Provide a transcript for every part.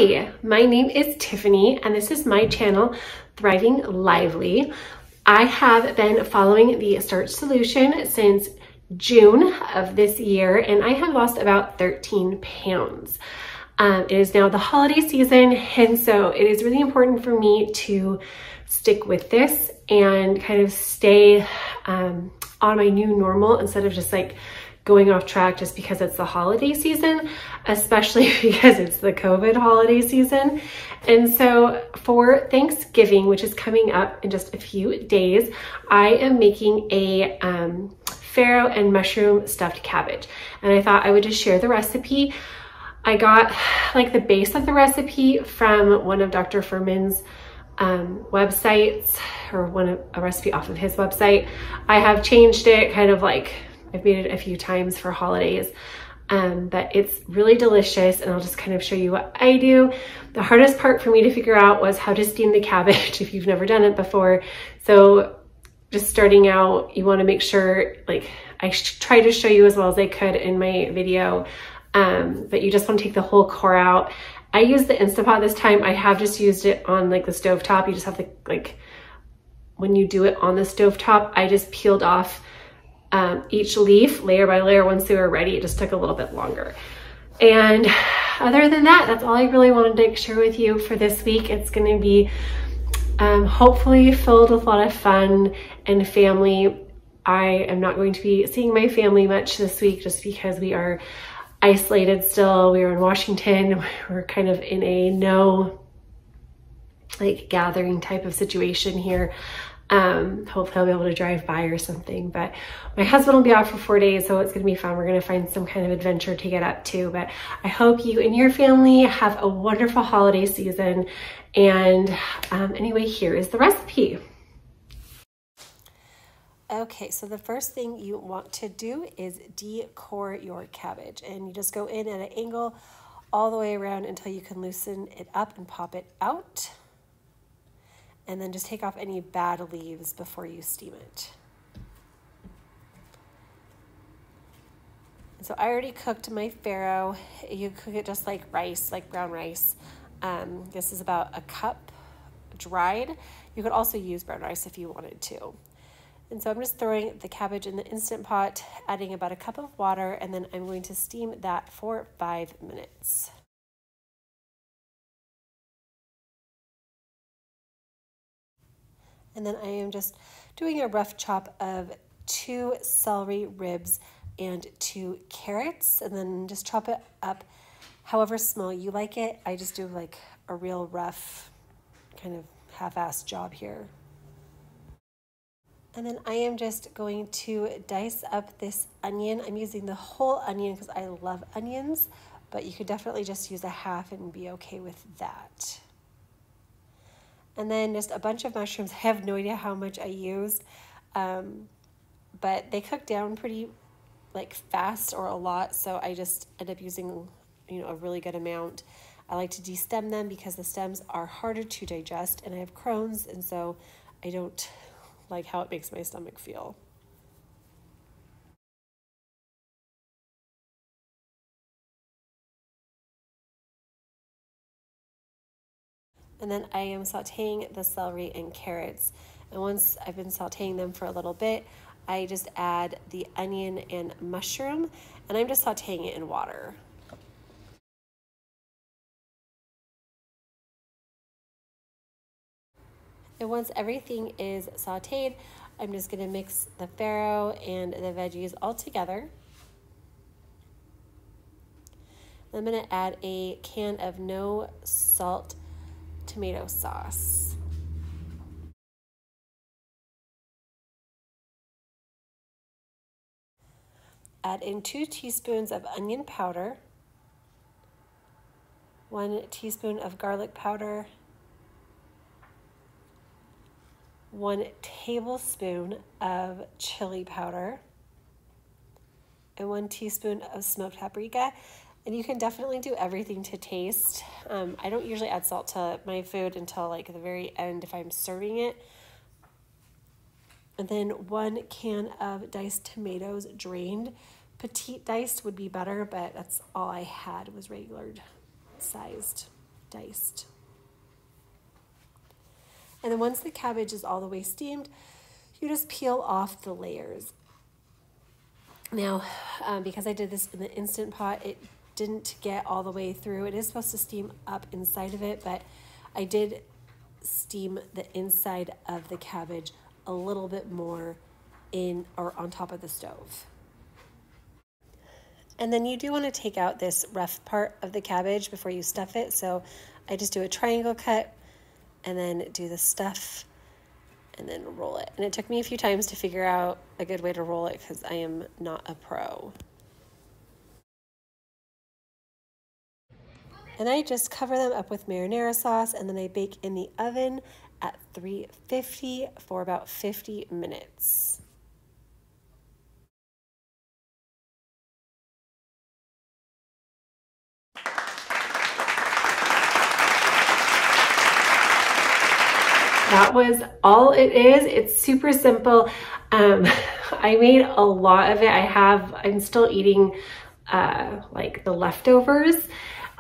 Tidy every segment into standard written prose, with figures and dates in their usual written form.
Hi, my name is Tiffany and this is my channel, Thriving Lively. I have been following the Starch Solution since June of this year and I have lost about 13 pounds. It is now the holiday season and so it is really important for me to stick with this and kind of stay on my new normal instead of just like going off track just because it's the holiday season, especially because it's the COVID holiday season. And so for Thanksgiving, which is coming up in just a few days, I am making a farro and mushroom stuffed cabbage. And I thought I would just share the recipe. I got like the base of the recipe from one of Dr. Fuhrman's websites, or a recipe off of his website. I have changed it kind of like I've made it a few times for holidays, but it's really delicious and I'll just kind of show you what I do. The hardest part for me to figure out was how to steam the cabbage if you've never done it before. So just starting out, you want to make sure, like I tried to show you as well as I could in my video, but you just want to take the whole core out. I used the Instant Pot this time. I have just used it on like the stove top. You just have to, like, when you do it on the stove top, I just peeled off each leaf layer by layer once they were ready. It just took a little bit longer. And other than that, that's all I really wanted to share with you for this week. It's going to be hopefully filled with a lot of fun and family. I am not going to be seeing my family much this week just because we are isolated still. We are in Washington. We're kind of in a no like gathering type of situation here. Hopefully I'll be able to drive by or something, but my husband will be off for 4 days, so it's going to be fun. We're going to find some kind of adventure to get up to, but I hope you and your family have a wonderful holiday season. And anyway, here is the recipe. Okay, so the first thing you want to do is decore your cabbage, and you just go in at an angle all the way around until you can loosen it up and pop it out. And then just take off any bad leaves before you steam it. So I already cooked my farro. You cook it just like rice, like brown rice. This is about a cup dried. You could also use brown rice if you wanted to. And so I'm just throwing the cabbage in the Instant Pot, adding about a cup of water, and then I'm going to steam that for 5 minutes. And then I am just doing a rough chop of 2 celery ribs and 2 carrots, and then just chop it up however small you like it. I just do like a real rough kind of half-assed job here. And then I am just going to dice up this onion. I'm using the whole onion because I love onions, but you could definitely just use a half and be okay with that. And then just a bunch of mushrooms. I have no idea how much I used, but they cook down pretty like fast or a lot, so I just end up using, you know, a really good amount. I like to destem them because the stems are harder to digest, and I have Crohn's, and so I don't like how it makes my stomach feel. And then I am sauteing the celery and carrots. And once I've been sauteing them for a little bit, I just add the onion and mushroom, and I'm just sauteing it in water. And once everything is sauteed, I'm just gonna mix the farro and the veggies all together. I'm gonna add a can of no salt tomato sauce. Add in 2 teaspoons of onion powder, 1 teaspoon of garlic powder, 1 tablespoon of chili powder, and 1 teaspoon of smoked paprika. And you can definitely do everything to taste. I don't usually add salt to my food until like the very end if I'm serving it. And then 1 can of diced tomatoes drained. Petite diced would be better, but that's all I had was regular sized. diced. And then once the cabbage is all the way steamed, you just peel off the layers. Now, because I did this in the Instant Pot, it didn't get all the way through. It is supposed to steam up inside of it, but I did steam the inside of the cabbage a little bit more in or on top of the stove. And then you do want to take out this rough part of the cabbage before you stuff it. So I just do a triangle cut and then do the stuff and then roll it. And it took me a few times to figure out a good way to roll it because I am not a pro. And I just cover them up with marinara sauce and then I bake in the oven at 350 for about 50 minutes. That was all it is. It's super simple. I made a lot of it. I'm still eating like the leftovers.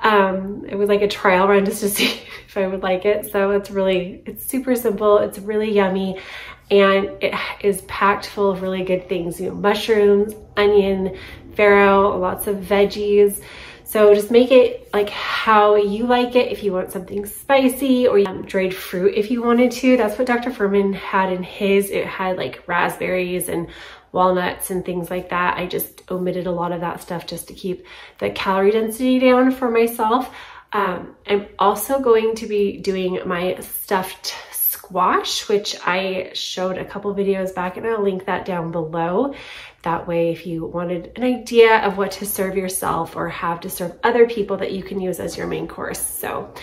It was like a trial run just to see if I would like it. So it's super simple. It's really yummy. And it is packed full of really good things, mushrooms, onion, farro, lots of veggies. So just make it like how you like it. If you want something spicy or dried fruit, if you wanted to, that's what Dr. Fuhrman had in his. It had like raspberries and walnuts and things like that. I just omitted a lot of that stuff just to keep the calorie density down for myself. I'm also going to be doing my stuffed squash, which I showed a couple videos back, and I'll link that down below. That way, if you wanted an idea of what to serve yourself or have to serve other people, that you can use as your main course. So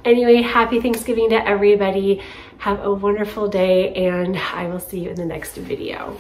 anyway, happy Thanksgiving to everybody. Have a wonderful day, and I will see you in the next video.